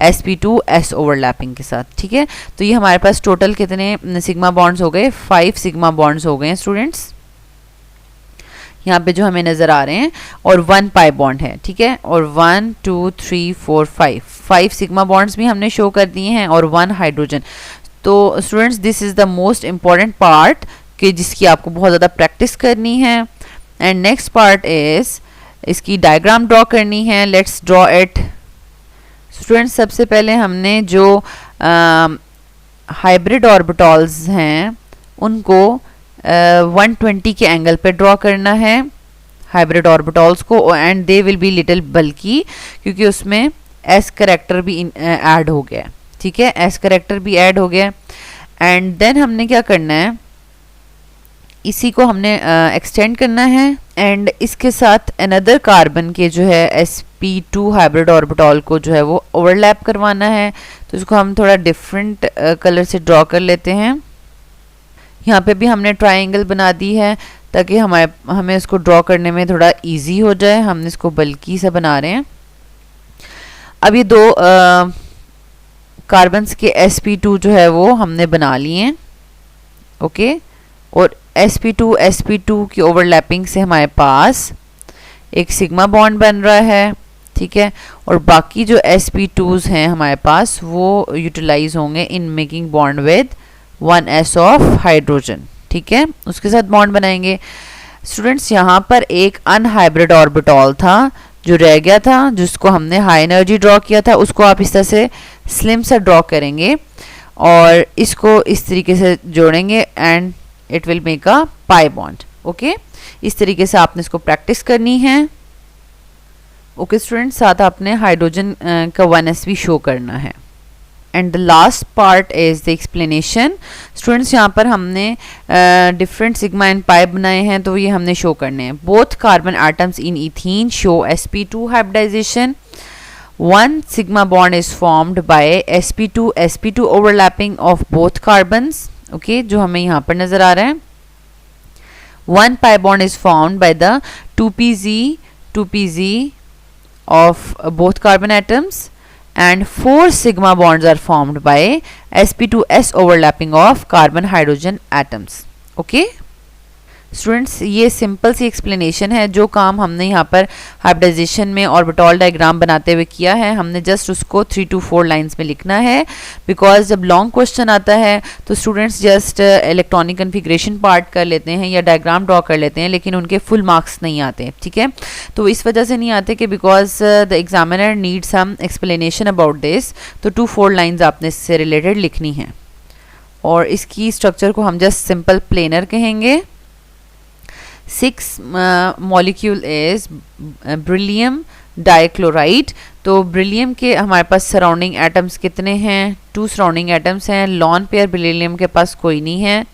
sp2s ओवरलैपिंग के साथ, ठीक है। तो ये हमारे पास टोटल कितने सिग्मा बॉन्ड्स हो गए, 5 सिग्मा बॉन्ड्स हो गए हैं स्टूडेंट्स यहाँ पे जो हमें नज़र आ रहे हैं, और 1 पाई बॉन्ड है, ठीक है, और 1 2 3 4 5 सिग्मा बॉन्ड्स भी हमने शो कर दिए हैं और 1 हाइड्रोजन। तो students this is the most important part कि जिसकी आपको बहुत ज़्यादा प्रैक्टिस करनी है। एंड नेक्स्ट पार्ट इज़ इसकी डायग्राम ड्रॉ करनी है, लेट्स ड्रॉ इट। स्टूडेंट्स सबसे पहले हमने जो हाइब्रिड ऑर्बिटॉल्स हैं उनको 120 के एंगल पे ड्रॉ करना है हाइब्रिड ऑर्बिटॉल्स को, and they will be little bulky क्योंकि उसमें एस करेक्टर भी ऐड हो गया, ठीक है, एस करेक्टर भी ऐड हो गया। एंड देन हमने क्या करना है, इसी को हमने एक्सटेंड करना है एंड इसके साथ अनदर कार्बन के जो है sp2 हाइब्रिड ऑर्बिटॉल को जो है वो ओवरलैप करवाना है। तो इसको हम थोड़ा डिफरेंट कलर से ड्रॉ कर लेते हैं। यहाँ पे भी हमने ट्रायंगल बना दी है ताकि हमें इसको ड्रॉ करने में थोड़ा इजी हो जाए। हमने इसको बल्कि से बना रहे हैं। अब ये दो कार्बन्स के sp2 जो है वो हमने बना लिए हैं, ओके। और sp2 की ओवरलैपिंग से हमारे पास एक सिग्मा बॉन्ड बन रहा है, ठीक है। और बाकी जो sp2s हैं हमारे पास वो यूटिलाइज होंगे इन making bond with 1s of hydrogen, ठीक है, उसके साथ बॉन्ड बनाएंगे। स्टूडेंट्स यहाँ पर एक अनहाइब्रिड ऑर्बिटॉल था जो रह गया था, जिसको हमने हाई एनर्जी ड्रॉ किया था, उसको आप इस तरह से स्लिम सा ड्रॉ करेंगे और इसको इस तरीके से जोड़ेंगे and it will make a pi bond, okay. इस तरीके से आपने इसको प्रैक्टिस करनी है, ओके स्टूडेंट्स। साथ आपने हाइड्रोजन का 1s भी शो करना है। And the last part is the explanation. Students यहाँ पर हमने डिफरेंट सिग्मा एंड पाई बनाए हैं, तो ये हमने शो करने हैं। Both carbon atoms in ethene shows sp2 hybridization. One sigma bond is formed by sp2 overlapping of both carbons, okay, जो हमें यहाँ पर नजर आ रहा है। One pi bond is formed by the 2pz of both carbon atoms, and 4 sigma bonds are formed by sp2s overlapping of carbon hydrogen atoms, okay। Students ये simple सी explanation है। जो काम हमने यहाँ पर हाइब्रिडाइजेशन में ऑर्बिटॉल डायग्राम बनाते हुए किया है, हमने जस्ट उसको 3 to 4 लाइंस में लिखना है, बिकॉज जब लॉन्ग क्वेश्चन आता है तो students just electronic configuration part कर लेते हैं या डायग्राम ड्रॉ कर लेते हैं, लेकिन उनके फुल मार्क्स नहीं आते, ठीक है। तो इस वजह से नहीं आते कि because the examiner need some explanation about this, तो 2-4 लाइन्स आपने इससे रिलेटेड लिखनी है। और इसकी स्ट्रक्चर को हम जस्ट सिंपल प्लेनर कहेंगे। 6 molecule is beryllium, डाइक्लोराइड। तो बेरिलियम के हमारे पास सराउंडिंग एटम्स कितने हैं? 2 सराउंडिंग एटम्स हैं। लॉन पेयर बेरिलियम के पास कोई नहीं है।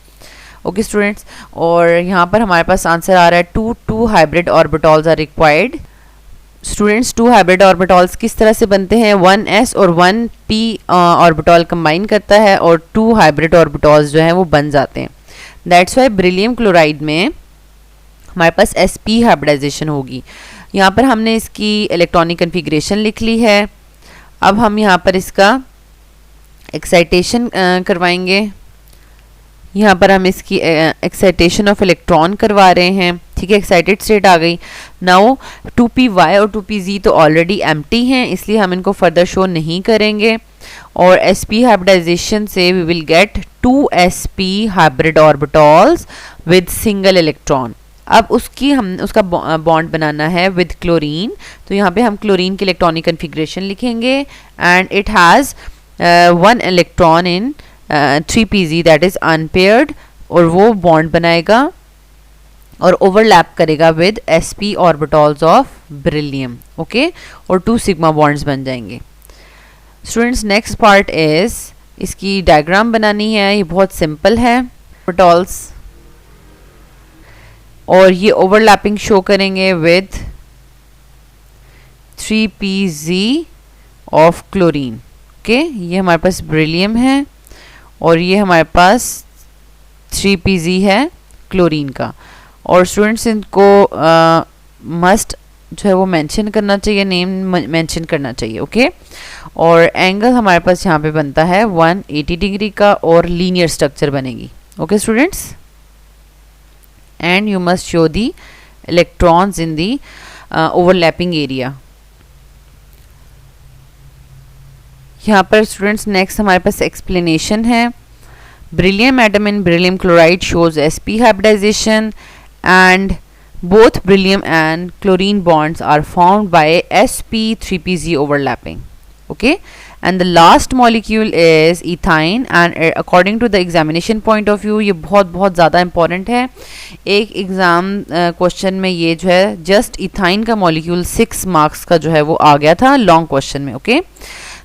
ओके स्टूडेंट्स, और यहाँ पर हमारे पास आंसर आ रहा है 2 hybrid orbitals are required. Students 2 hybrid orbitals किस तरह से बनते हैं? 1s और 1p ऑर्बिटल कंबाइन करता है और 2 हाइब्रिड ऑर्बिटल्स जो हैं वो बन जाते हैं। दैट्स वाई बेरिलियम क्लोराइड में हमारे पास sp हाइब्रिडाइजेशन होगी। यहाँ पर हमने इसकी इलेक्ट्रॉनिक कन्फिग्रेशन लिख ली है। अब हम यहाँ पर इसका एक्साइटेशन करवाएंगे। यहाँ पर हम इसकी एक्साइटेशन ऑफ इलेक्ट्रॉन करवा रहे हैं। ठीक है, एक्साइटेड स्टेट आ गई। नाउ 2py और 2pz तो ऑलरेडी एम्प्टी हैं, इसलिए हम इनको फर्दर शो नहीं करेंगे। और sp हाइब्रिडाइजेशन से we will get 2sp hybrid orbitals with single electron. अब उसका बॉन्ड बनाना है विद क्लोरीन। तो यहाँ पे हम क्लोरीन की इलेक्ट्रॉनिक कन्फिग्रेशन लिखेंगे and it has 1 electron in 3pz that is unpaired, और वो बॉन्ड बनाएगा और ओवरलैप करेगा with sp orbitals of beryllium. Okay, और 2 सिग्मा बॉन्ड्स बन जाएंगे। स्टूडेंट्स नेक्स्ट पार्ट इज इसकी डायग्राम बनानी है। ये बहुत सिंपल है। ऑर्बिटल्स और ये ओवरलैपिंग शो करेंगे with 3pz of chlorine. Okay, ये हमारे पास बेरिलियम है और ये हमारे पास 3pz है क्लोरीन का। और स्टूडेंट्स इनको मस्ट जो है वो मेंशन करना चाहिए, नेम मेंशन करना चाहिए। ओके, और एंगल हमारे पास यहाँ पे बनता है 180 डिग्री का और लीनियर स्ट्रक्चर बनेगी। Okay students, and you must show the electrons in the overlapping area। यहाँ पर स्टूडेंट्स नेक्स्ट हमारे पास एक्सप्लेनेशन है। Beryllium atom in beryllium chloride shows sp hybridization and both beryllium and chlorine bonds are formed by sp3pz overlapping। Okay, and the last molecule is ethine and according to the examination point of view ये बहुत ज़्यादा important है। एक exam question में ये जो है just ethyne का मॉलिक्यूल 6 मार्क्स का जो है वो आ गया था लॉन्ग क्वेश्चन में। Okay,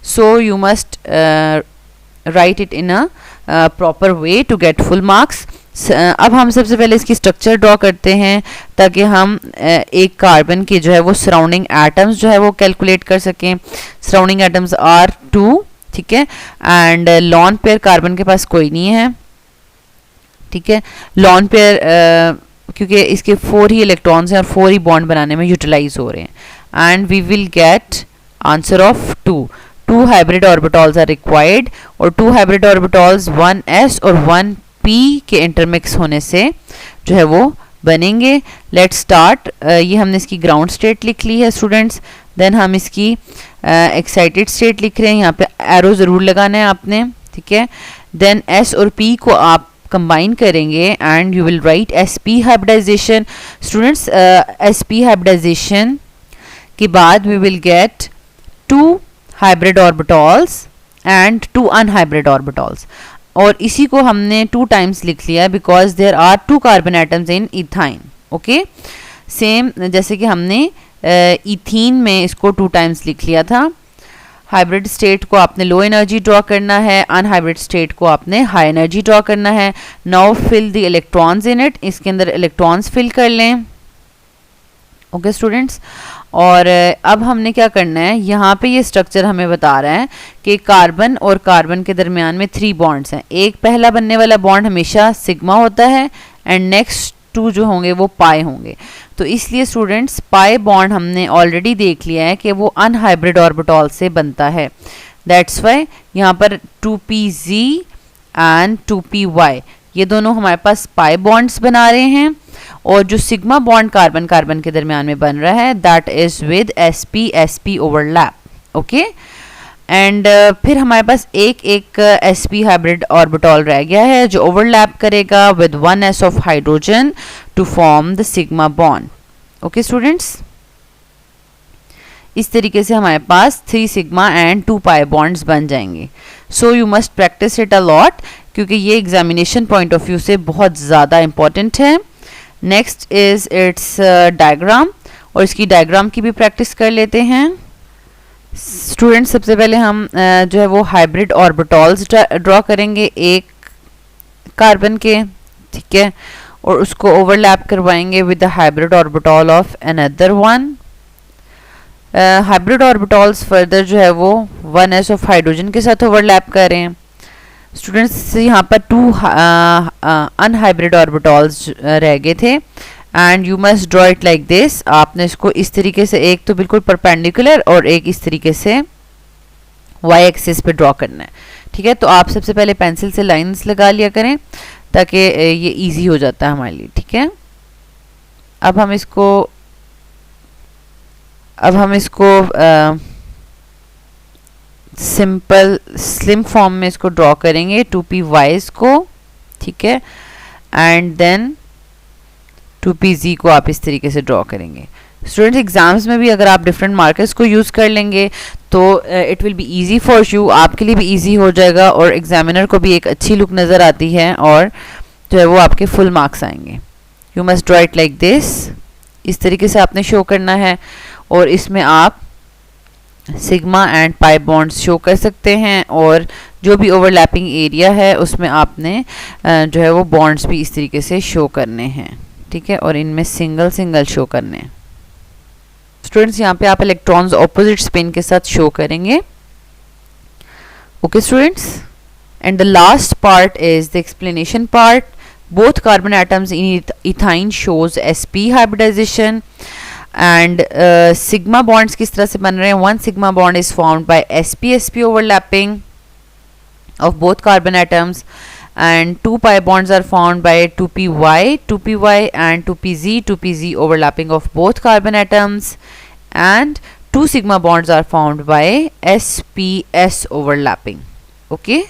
so you must write it in a proper way to get full marks. अब हम सबसे पहले इसकी स्ट्रक्चर ड्रॉ करते हैं ताकि हम एक कार्बन के जो है वो सराउंडिंग एटम्स जो है वो कैलकुलेट कर सकें। सराउंडिंग एटम्स आर 2, ठीक है, एंड लॉन पेयर कार्बन के पास कोई नहीं है। ठीक है, लॉन पेयर क्योंकि इसके 4 ही इलेक्ट्रॉन्स हैं और 4 ही बॉन्ड बनाने में यूटिलाइज हो रहे हैं। And we will get answer of 2 hybrid orbitals are required और 2 हाइब्रिड ऑर्बिटल्स 1s और 1p के इंटरमिक्स होने से जो है वो बनेंगे। Let's start. ये हमने इसकी ग्राउंड स्टेट लिख ली है स्टूडेंट्स। देन हम इसकी एक्साइटेड स्टेट लिख रहे हैं। यहाँ पे एरो ज़रूर लगाना है आपने। ठीक है, देन s और p को आप कंबाइन करेंगे and you will write sp hybridization. Students sp hybridization के बाद we will get 2 hybrid orbitals and 2 unhybrid orbitals, और इसी को हमने 2 टाइम्स लिख लिया because there are 2 carbon atoms in ethyne. Okay, same जैसे कि हमने इथीन में इसको 2 टाइम्स लिख लिया था। हाइब्रिड स्टेट को आपने लो एनर्जी ड्रॉ करना है, अनहाइब्रिड स्टेट को आपने हाई एनर्जी ड्रॉ करना है। Now fill the electrons in it, इसके अंदर इलेक्ट्रॉन्स फिल कर लें। ओके स्टूडेंट्स, और अब हमने क्या करना है, यहाँ पे ये स्ट्रक्चर हमें बता रहा है कि कार्बन और कार्बन के दरमियान में 3 बॉन्ड्स हैं। एक पहला बनने वाला बॉन्ड हमेशा सिग्मा होता है एंड नेक्स्ट 2 जो होंगे वो पाई होंगे। तो इसलिए स्टूडेंट्स पाई बॉन्ड हमने ऑलरेडी देख लिया है कि वो अनहाइब्रिड ऑर्बिटल से बनता है। दैट्स वाई यहाँ पर 2pz एंड 2py ये दोनों हमारे पास पाई बॉन्ड्स बना रहे हैं, और जो सिग्मा बॉन्ड कार्बन कार्बन के दरमियान में बन रहा है that is with sp overlap. Okay, and फिर हमारे पास एक sp हाइब्रिड ऑर्बिटल रह गया है जो ओवरलैप करेगा with 1s of hydrogen to form the sigma bond. Okay students, इस तरीके से हमारे पास 3 सिग्मा एंड 2 पाई बॉन्ड्स बन जाएंगे। So you must practise it a lot क्योंकि ये एग्जामिनेशन पॉइंट ऑफ व्यू से बहुत ज़्यादा इंपॉर्टेंट है। नेक्स्ट इज इट्स डायग्राम, और इसकी डायग्राम की भी प्रैक्टिस कर लेते हैं। स्टूडेंट्स सबसे पहले हम जो है वो हाइब्रिड ऑर्बिटॉल्स ड्रॉ करेंगे एक कार्बन के, ठीक है, और उसको ओवरलैप करवाएंगे with the hybrid orbital of another one. Hybrid orbitals further जो है वो 1s ऑफ हाइड्रोजन के साथ ओवरलैप करें। स्टूडेंट्स यहाँ पर 2 अनहाइब्रिड ऑर्बिटॉल्स रह गए थे and you must draw it like this. आपने इसको इस तरीके से, एक तो बिल्कुल परपेंडिकुलर और एक इस तरीके से y एक्सिस पे ड्रॉ करना है, ठीक है। तो आप सबसे पहले पेंसिल से लाइंस लगा लिया करें ताकि ये इजी हो जाता है हमारे लिए, ठीक है। अब हम इसको सिंपल स्लिम फॉर्म में इसको ड्रॉ करेंगे 2py's को, ठीक है, एंड देन 2pz को आप इस तरीके से ड्रॉ करेंगे। स्टूडेंट्स एग्जाम्स में भी अगर आप डिफरेंट मार्कर्स को यूज़ कर लेंगे तो it will be easy for you, आपके लिए भी इजी हो जाएगा और एग्जामिनर को भी एक अच्छी लुक नज़र आती है और जो है वो आपके फुल मार्क्स आएंगे। You must draw it like this, इस तरीके से आपने शो करना है और इसमें आप sigma and pi bonds show कर सकते हैं और जो भी ओवरलैपिंग एरिया है उसमें आपने जो है वो बॉन्ड्स भी इस तरीके से शो करने हैं, ठीक है, और इनमें सिंगल सिंगल शो करने हैं। स्टूडेंट्स यहाँ पे आप इलेक्ट्रॉन्स ऑपोजिट स्पिन के साथ शो करेंगे। Okay students, and the last part is the explanation part. Both carbon atoms in ethyne shows sp hybridization and sigma bonds किस तरह से बन रहे हैं। 1 sigma bond is formed by sp-sp overlapping of both carbon atoms and 2 pi bonds are formed by 2py and 2pz overlapping of both carbon atoms and 2 sigma bonds are formed by sps overlapping. Okay.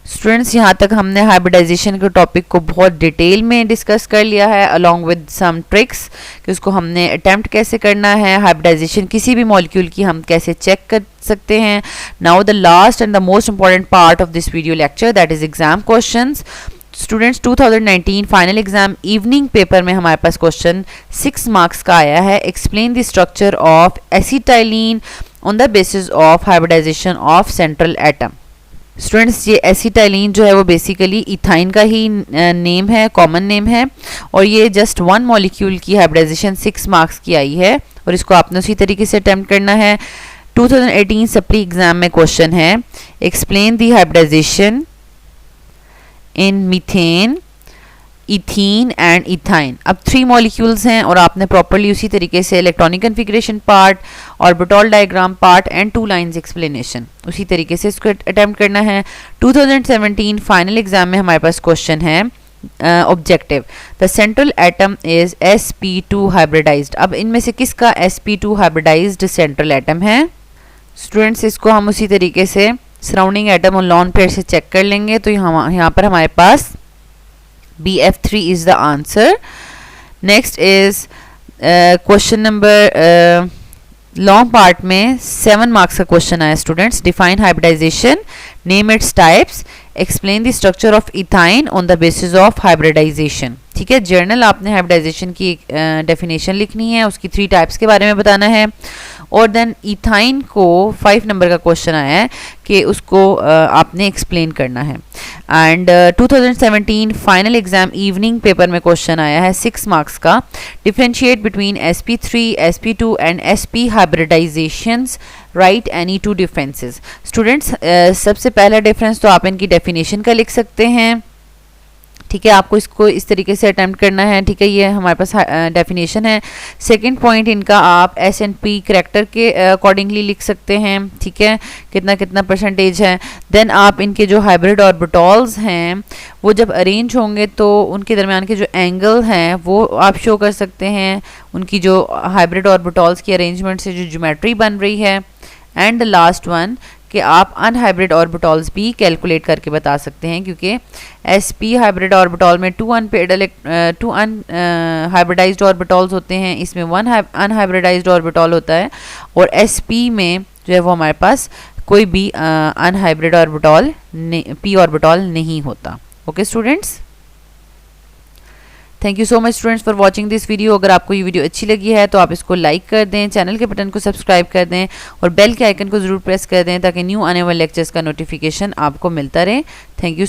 Students यहाँ तक हमने hybridisation के topic को बहुत detail में discuss कर लिया है अलॉन्ग विद सम ट्रिक्स कि उसको हमने अटेम्प्ट कैसे करना है, हाइब्रिडाइजेशन किसी भी मॉलिक्यूल की हम कैसे चेक कर सकते हैं। Now the last and the most important part of this video lecture, that is exam questions. Students 2019 final exam evening paper में हमारे पास क्वेश्चन 6 मार्क्स का आया है। Explain the structure of acetylene on the basis of hybridization of central atom. Students ये acetylene जो है वो बेसिकली इथाइन का ही नेम है, कॉमन नेम है और ये जस्ट 1 मॉलिक्यूल की हाइब्रिडाइजेशन 6 मार्क्स की आई है और इसको आपने उसी तरीके से अटेम्प्ट करना है। 2018 सप्ली एग्जाम में क्वेश्चन है explain the hybridization in methane, ethene and ethyne. अब 3 मॉलिक्यूल्स हैं और आपने प्रॉपरली उसी तरीके से electronic configuration part, orbital diagram part and 2 lines explanation उसी तरीके से इसको अटेम्प्ट करना है। 2017 फाइनल एग्जाम में हमारे पास क्वेश्चन है objective, the central atom is sp2 hybridized. अब इनमें से किसका sp2 हाइब्रिडाइज्ड सेंट्रल एटम है। स्टूडेंट्स इसको हम उसी तरीके से सराउंडिंग एटम और लॉन पेयर से चेक कर लेंगे तो यहाँ पर हमारे पास BF3 is the answer. Next is question number long part में 7 मार्क्स का क्वेश्चन आया students. Define hybridization, name its types, explain the structure of ethyne on the basis of hybridization. ठीक है, जर्नल आपने हाइब्रिडाइजेशन की डेफिनेशन लिखनी है, उसकी 3 टाइप्स के बारे में बताना है और देन इथाइन को 5 नंबर का क्वेश्चन आया है कि उसको आपने एक्सप्लेन करना है। And 2017 final exam evening paper में क्वेश्चन आया है 6 मार्क्स का, differentiate between sp3, sp2 and sp hybridizations, write any 2 differences. Students सबसे पहला डिफरेंस तो आप इनकी डेफिनेशन का लिख सकते हैं। ठीक है, आपको इसको इस तरीके से अटेम्प्ट करना है। ठीक है, ये हमारे पास डेफिनेशन है। सेकंड पॉइंट इनका आप S&P करैक्टर के अकॉर्डिंगली लिख सकते हैं। ठीक है, कितना कितना परसेंटेज है। देन आप इनके जो हाइब्रिड ऑर्बिटॉल्स हैं वो जब अरेंज होंगे तो उनके दरमियान के जो एंगल हैं वो आप शो कर सकते हैं, उनकी जो हाइब्रिड ऑर्बिटॉल्स की अरेंजमेंट से जो ज्योमेट्री बन रही है। एंड द लास्ट वन कि आप अनहाइब्रिड ऑर्बिटॉल्स भी कैलकुलेट करके बता सकते हैं, क्योंकि sp हाइब्रिड ऑर्बिटॉल में 2 अनहाइब्रिडाइज्ड ऑर्बिटॉल्स होते हैं, इसमें 1 अनहाइब्रिडाइज्ड ऑर्बिटॉल होता है और sp में जो है वो हमारे पास कोई भी अनहाइब्रिड ऑर्बिटॉल p ऑर्बिटॉल नहीं होता। Okay students, thank you so much students for watching this video. अगर आपको ये वीडियो अच्छी लगी है तो आप इसको लाइक कर दें, चैनल के बटन को सब्सक्राइब कर दें और बेल के आइकन को ज़रूर प्रेस कर दें ताकि न्यू आने वाले लेक्चर्स का नोटिफिकेशन आपको मिलता रहे। Thank you.